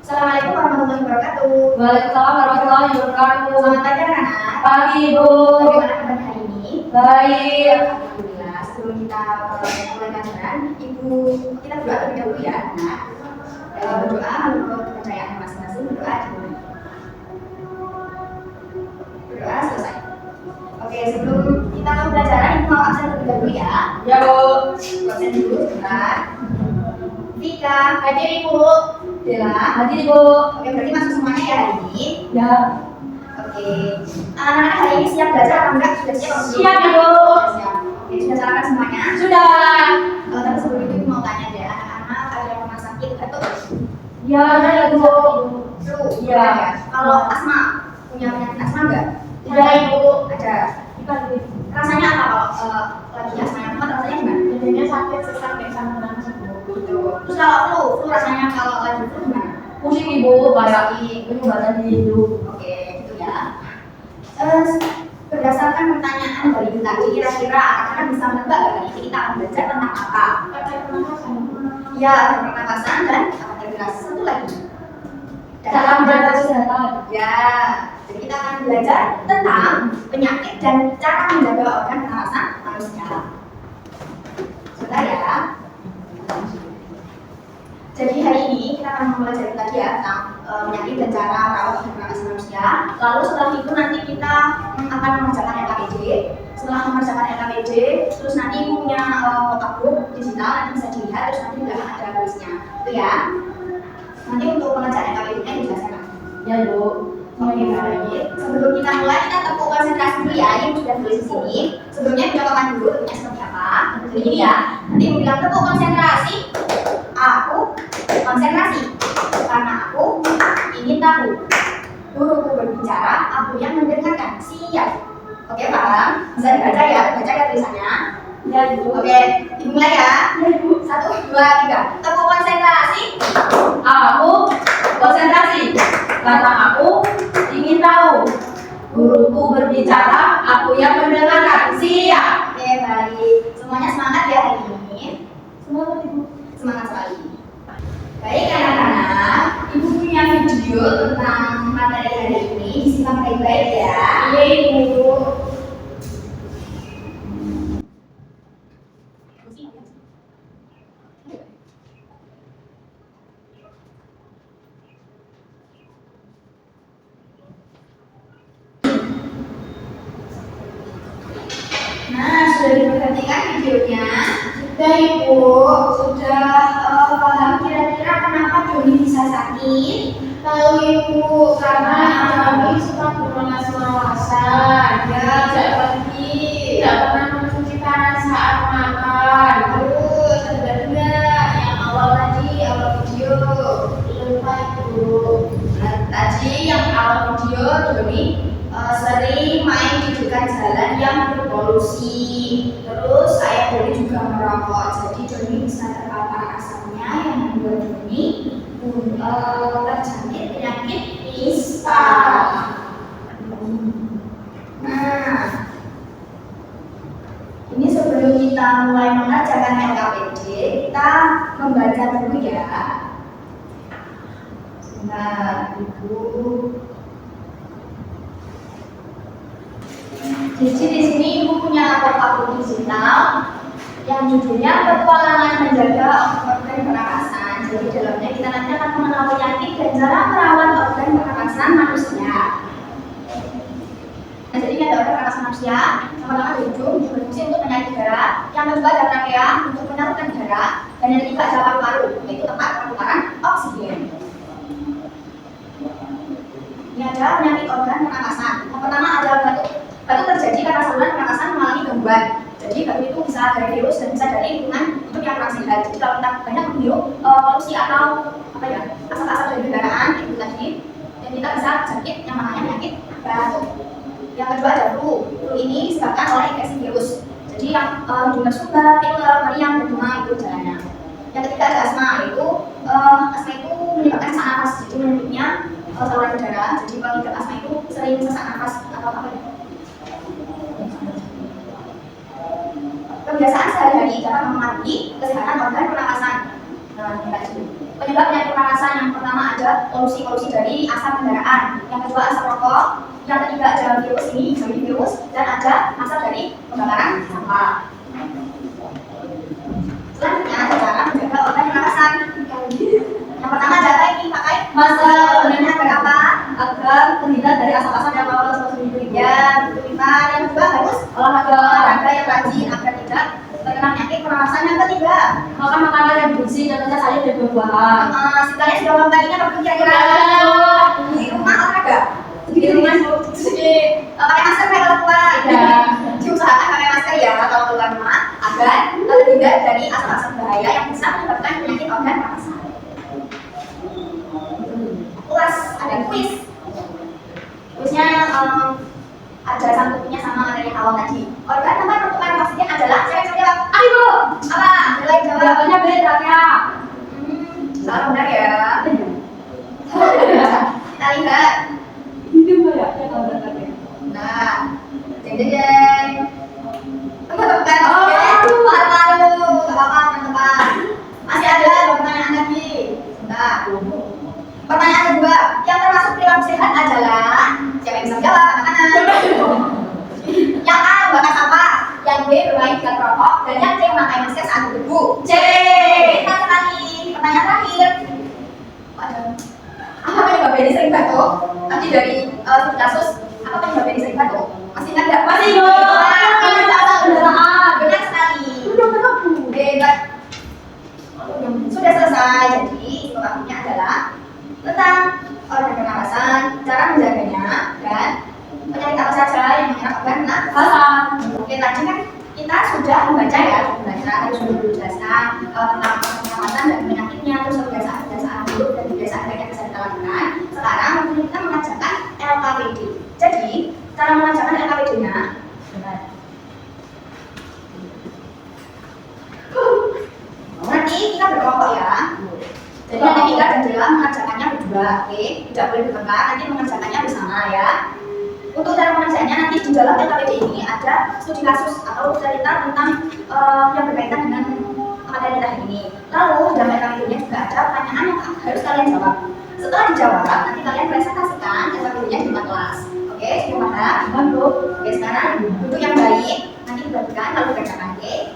Assalamualaikum warahmatullahi wabarakatuh. Waalaikumsalam warahmatullahi wabarakatuh. Selamat pagi anak-anak. Pagi Ibu. Bagaimana kabar hari ini? Baik. Alhamdulillah. Sebelum kita mulai pelajaran, kita berdoa terlebih dahulu ya anak. Berdoa menurut kepercayaan masing-masing. Berdoa dulu. Berdoa selesai. Oke, sebelum kita mulai pelajaran, Ibu mau absen terlebih dahulu ya. Ya Bu. Absen dulu sebentar. Vika, hadir Ibu. Bella, Hadir Ibu. oke, berarti masuk semuanya ya hari ini. Ya. Oke, anak-anak hari ini siap belajar atau enggak? Sudah siap? Atau belum? Siap Ibu. Siap. Oke, sudah sarapan semuanya? Sudah. Tapi sebelum itu mau tanya deh, anak-anak ada yang pernah sakit batuk? Ya ada Ibu. Flu? Iya. Ya. Kalau asma, punya penyakit asma enggak? Tidak Ibu. Ada. Rasanya apa kalau lagi asma yang kuat rasanya gimana? Badannya sakit sesak kayak sama sembuh. Terus kalau flu rasanya kalau lagi flu gimana? Pusing Ibu, kayak penyumbatan di hidung. Oke, itu ya. Berdasarkan pertanyaan dari Ibu tadi, kira-kira anak-anak bisa menebak nggak hari ini kita akan belajar tentang apa? Ya, ada pernapasan dan aktivitas. Satu lagi. Cara menjaga kesehatan. Ya, jadi kita akan belajar tentang penyakit dan cara menjaga organ pernapasan manusia. Sebentar ya. Jadi hari ini kita akan mempelajari lagi ya tentang penyakit dan cara merawat organ pernapasan manusia. Lalu setelah itu nanti kita akan mengerjakan LKPD. Setelah mengerjakan LKPD, terus nanti punya kotak book digital nanti bisa dilihat, terus nanti juga ada tulisnya. Itu ya. Nanti untuk pengerjaan LKPD-nya dijelaskan. Ya Ibu. Oke, baik. Sebelum kita mulai, kita tepuk konsentrasi dulu ya. Ini sudah tulis di sini. Sebelumnya kita pakai dulu bentuknya seperti apa. Jadi ini ya. Nanti Ibu bilang tepuk konsentrasi. Aku konsentrasi karena aku ingin tahu. Guruku berbicara, aku yang mendengarkan. Siap. Oke, paham? Bisa dibaca ya. Baca ya tulisannya. Ya Ibu. Oke, Ibu mulai ya. Ya Ibu. 1, 2, 3. Tepuk konsentrasi. Aku konsentrasi karena aku ingin tahu. Guruku berbicara, aku yang mendengarkan. Siap. Oke, baik. Semuanya semangat ya hari ini. Semangat Ibu. Semangat sekali. Baik anak-anak, Ibu punya video tentang materi hari ini. Disimak baik-baik ya. Iya Ibu. Nah, sudah diperhatikan videonya? Sudah Ibu. Sudah paham kira-kira kenapa Doni bisa sakit? Tahu Ibu, karena kami suka bermalas-malasan. Ya, Tidak pergi, tidak pernah mencuci tangan saat makan. terus ada enggak yang awal video? Lupa Ibu. Nah, tadi yang awal video Doni sering main di dekat jalan yang berpolusi. Terus ayah Doni juga merokok, jadi Doni bisa terpapar asapnya yang membuat Doni terjangkit penyakit ispa. Nah, ini sebelum kita mulai mengerjakan LKPD, kita membaca dulu ya. Sebentar, Ibu. Jadi di sini Ibu punya kotak digital yang judulnya Petualangan Menjaga Organ Pernapasan. Jadi dalamnya kita nanti akan mengenal penyakit dan cara merawat organ pernapasan manusia. Nah, jadi ini ada organ pernapasan manusia. Yang pertama ada hidung, berfungsi untuk menyalin darah. Yang kedua ada trachea untuk menyalurkan darah. Dan yang ketiga ada paru-paru, yaitu tempat perputaran oksigen. Ini ada penyakit organ pernapasan. Yang pertama ada batuk. Batuk terjadi karena saluran pernapasan mengalami gangguan. Jadi batuk itu bisa dari virus dan bisa dari lingkungan hidup yang kurang sehat. Jadi kalau kita banyak menghirup polusi atau asap-asap dari kendaraan itu tadi, dan kita bisa jangkit yang namanya penyakit batuk. Yang kedua ada flu. Flu ini disebabkan oleh infeksi virus. Jadi yang hidung tersumbat, pilek, meriang, dan demam itu gejalanya. Yang ketiga ada asma, yaitu asma itu menyebabkan sesak nafas. Jadi menurutnya saluran udara. Jadi kalau tidak asma itu sering sesak nafas atau apa ya? Kebiasaan sehari-hari dapat mempengaruhi kesehatan organ pernapasan. Nah, ini tadi. penyebab penyakit pernapasan yang pertama ada polusi dari asap kendaraan, yang kedua asap rokok, yang ketiga ada virus ini, virus, dan ada asap dari pembakaran sampah. Selanjutnya ada cara menjaga organ pernapasan. Yang pertama adalah ini pakai masker. Gunanya agar apa? Agar terhindar dari asap-asap yang lolos masuk hidung. Ya, betul Pak. Yang kedua harus olahraga yang rajin agar tidak terkena penyakit pernapasan. Yang ketiga makan makanan yang bersih, contohnya sayur dan buah-buahan. sekalian sudah membaginya apa kira-kira? Di rumah olahraga? Di rumah sedikit. Pakai masker kayak kalau keluar. Diusahakan pakai masker ya kalau keluar rumah agar terhindar dari asap-asap bahaya yang bisa menyebabkan penyakit organ pernapasan. Ada kuis. Kuisnya ada sangkutnya sama materi awal tadi. Organ tempat pertukaran oksigen adalah siapa jawab? Ayo, apa? Mulai jawab. Jawabannya B, ya. Salah benar ya. Kita lihat. Ini apa ya? Yang ada tadi. Nah, jeng. Pertukaran oksigen. Malu-malu. Gak apa-apa, teman-teman. Masih ada pertanyaan lagi. Sebentar. Pertanyaan kedua, yang termasuk perilaku sehat adalah siapa yang bisa menjawab? Makanan. Yang A membakar sampah, yang B bermain dengan perokok, dan yang C memakai masker saat berdebu. C. Kita sekali. Pertanyaan terakhir. Apa penyebab BD sering batuk? Tadi dari kasus apa penyebab BD sering batuk? Masih ingat nggak? Masih ingat. Kendaraan. Benar sekali. Hebat. Sudah selesai. Jadi topiknya adalah tentang organ pernapasan, cara menjaganya, dan penyakit apa saja yang menyerang organ pernapasan. Oke, tadi kan kita sudah membaca ya, harus menjelaskan tentang pernapasan dan penyakitnya, terus kebiasaan-kebiasaan buruk dan kebiasaan baik yang bisa kita lakukan. Sekarang kita mengajarkan LKPD. Jadi, cara mengajarkan LKPD-nya, nanti kita berkelompok ya. Jadi nanti kita dan Dela mengerjakannya berdua, oke? Tidak boleh bertengkar, nanti mengerjakannya bersama ya. Untuk cara mengerjakannya nanti di dalam LKPD ini ada studi kasus atau cerita tentang yang berkaitan dengan materi kita ini. Lalu dalam LKPD-nya juga ada pertanyaan yang harus kalian jawab. Setelah dijawab, nanti kalian presentasikan LKPD-nya di kelas. Oke, semua pada? Oke, sekarang duduk yang baik, nanti dibagikan lalu dikerjakan, oke?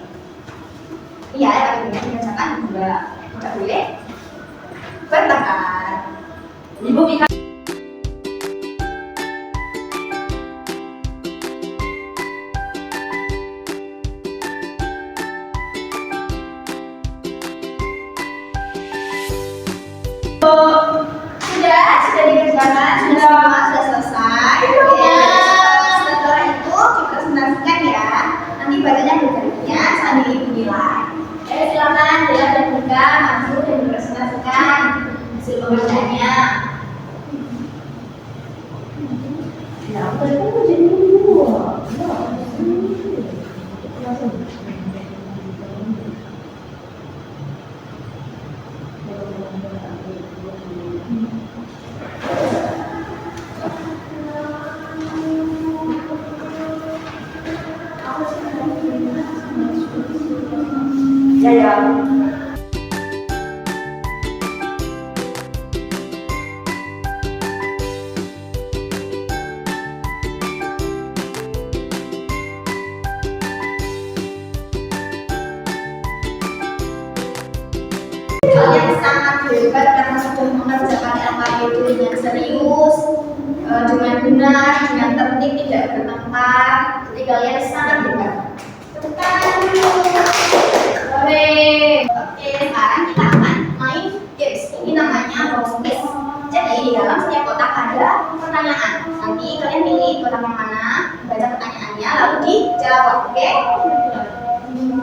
Iya, LKPD-nya dikerjakan berdua, tidak boleh bertengkar. Ibu Mika. Sudah dikerjakan, sudah selesai. Setelah itu dipresentasikan ya. Nanti bacanya bergantinya sambil ibu nilai. Silakan Dela dan Mika maju dan dipresentasikan hasil pengerjaannya. Ya, aku kan jadi dulu. Ya. Kalian sangat hebat karena sudah mengerjakan LKPD dengan serius, dengan benar, dengan tertib, tidak bertengkar. Jadi kalian sangat hebat. Tepuk tangan dulu. Oke, sekarang kita akan main games. Ini namanya box quiz. Jadi di dalam setiap kotak ada pertanyaan. Nanti kalian pilih kotak yang mana, baca pertanyaannya, lalu dijawab. Oke?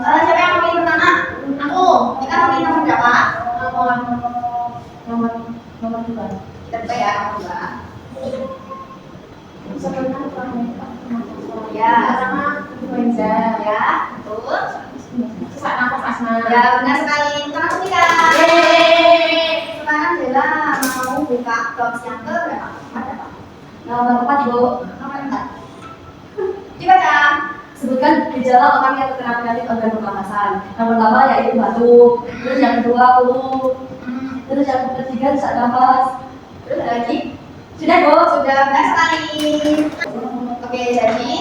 Siapa yang mau pilih pertama? Aku. Kita mau pilih nomor berapa? Nomor 2. Kita buka ya, nomor 2. Ya, sama influenza ya, betul. Sesak nafas asma. Ya, benar sekali. Selamat menikah. Sekarang Dela mau buka box yang ke berapa? Nomor berapa? Nomor 4, Bu. Nomor 4. Dibaca. Sebutkan gejala orang yang terkena penyakit organ pernapasan. Yang pertama yaitu batuk, terus yang kedua flu, Terus yang ketiga sesak nafas. Terus ada lagi? Sudah Bu. Sudah benar sekali. Oke, jadi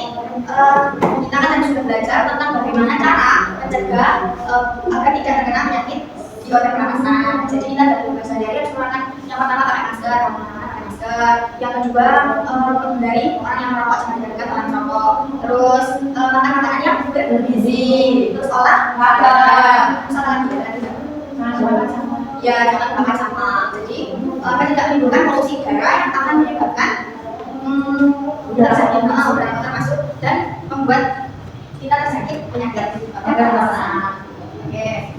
kita kan tadi sudah belajar tentang bagaimana cara mencegah agar tidak terkena penyakit di organ pernapasan. Jadi kita dari sehari-hari harus menggunakan yang pertama pakai masker, yang kedua menghindari orang yang merokok, jangan dekat orang merokok. Terus makan makanan yang bergizi, terus olahraga, terus apa lagi? Ya, jangan bakar sampah. Jadi agar tidak menimbulkan polusi udara yang akan menyebabkan udara masuk dan membuat kita tersakit penyakit pernapasan. Oke.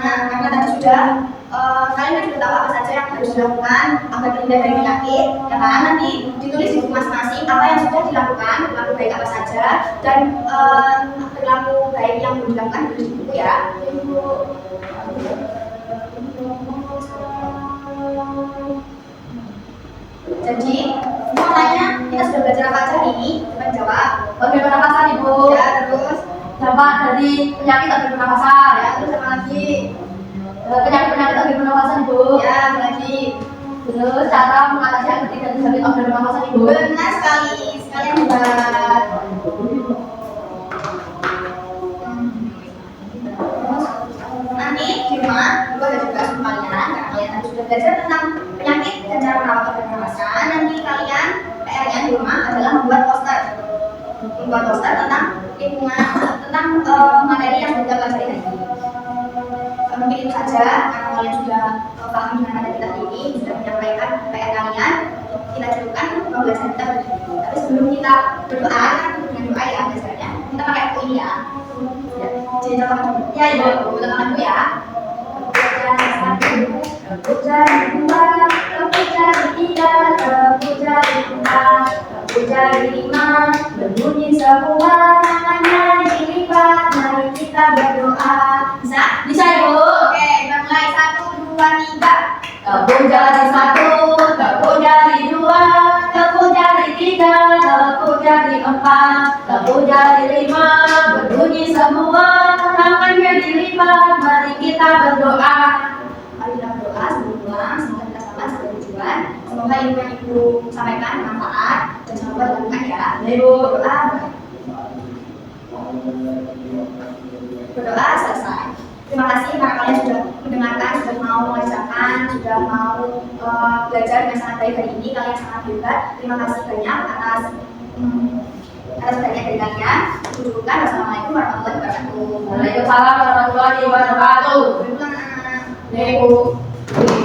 Nah, karena tadi sudah kalian kan sudah tahu apa saja yang harus dilakukan agar terhindar dari penyakit, ya kan? Nanti ditulis di buku masing-masing apa yang sudah dilakukan, perilaku baik apa saja, dan perilaku baik yang belum dilakukan ditulis di buku ya. Jadi, semuanya kita sudah belajar apa aja ini? Coba jawab. Organ pernapasan Ibu. Ya, terus Dampak dari penyakit organ pernapasan. ya, terus apa lagi? Penyakit organ pernapasan Ibu. Ya, apa lagi? Terus cara mengatasi agar tidak terjangkit organ pernapasan Ibu. Benar sekali, sekalian buat. Nanti di rumah juga ada tugas untuk kalian karena kalian tadi sudah belajar tentang penyakit dan cara merawat organ pernapasan. Nanti kalian PR-nya di rumah adalah membuat poster tentang lingkungan, tentang materi yang sudah pelajari hari ini. Mungkin itu saja karena kalian sudah paham dengan materi kita ini, sudah menyampaikan PR kalian. Kita cukupkan pembelajaran kita begini. Tapi sebelum kita berdoa, kan dengan doa ya belajarnya, kita pakai buku ini ya. Jadi contohkan dulu. Ya Ibu, contohkan dulu ya. Aku cari dua, aku cari tiga, aku cari empat, aku cari lima, berbunyi semua, tangannya dilipat, mari kita berdoa. Bisa? Bisa Ibu. Oke, kita mulai 1, 2, 3. Tepuk jari 1, tepuk jari 2, tepuk jari 3, tepuk jari 4, tepuk jari 5, berbunyi semua, tangannya dilipat, mari kita berdoa. Mari kita berdoa sebelum pulang, semoga kita selamat sampai tujuan. Semoga ilmu yang Ibu sampaikan bermanfaat dan jangan lupa dilakukan ya. Ibu. Berdoa selesai. Terima kasih karena kalian sudah mendengarkan, sudah mau mengerjakan, sudah mau belajar dengan sangat baik hari ini. Kalian sangat hebat. Terima kasih banyak atas perhatian dari kalian. Cukupkan. Wassalamualaikum warahmatullahi wabarakatuh. Waalaikumsalam warahmatullahi wabarakatuh. Selamat pulang, anak. Ibu.